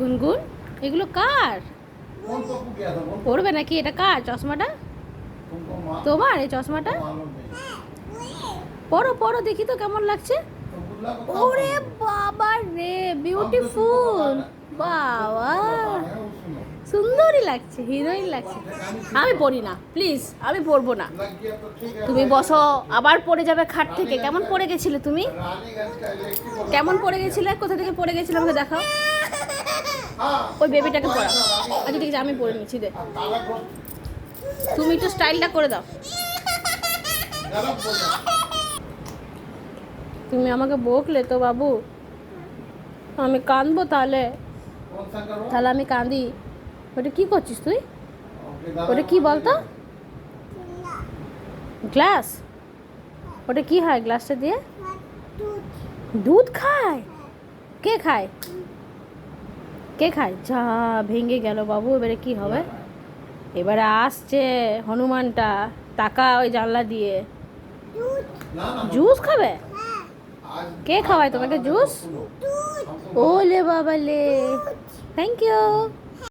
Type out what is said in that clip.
গুনগুন এগুলো কার? পড়বে নাকি? এটা কার চশমাটা? তোমার এই চশমাটা? পড়ো পড়ো দেখি তো কেমন লাগছে। ওরে বাবা রে, বিউটিফুল! বাবা, সুন্দরই লাগছে, হিরোইন লাগছে। আমি পড়ি না, প্লিজ, আমি পড়বো না। তুমি বসো, আবার পড়ে যাবে খাট থেকে। কেমন পড়ে গেছিলে তুমি? কেমন পড়ে গেছিলে? কোথা থেকে পড়ে গেছিলে আমাকে দেখাও। ওই বেবিটাকে পড়াও। আচ্ছা ঠিক আছে, আমি পড়ে নিচ্ছি। দে, তুমি একটু স্টাইলটা করে দাও। তুমি আমাকে বকলে তো বাবু, আমি কাঁদবো তাহলে। তাহলে আমি কাঁদি। ওটা কি করছিস তুই? ওটা কি বলতো? গ্লাস? ওটা কি হয় গ্লাসটা দিয়ে? দুধ খায়? কে খায়? কে খায়? যা, ভেঙে গেল বাবু। এবারে কি হবে? এবারে আসছে হনুমানটা, টাকা ওই জানলা দিয়ে। জুস খাবে? কে খাওয়ায় তোমাকে জুস? ওলে বাবা লে, থ্যাংক ইউ।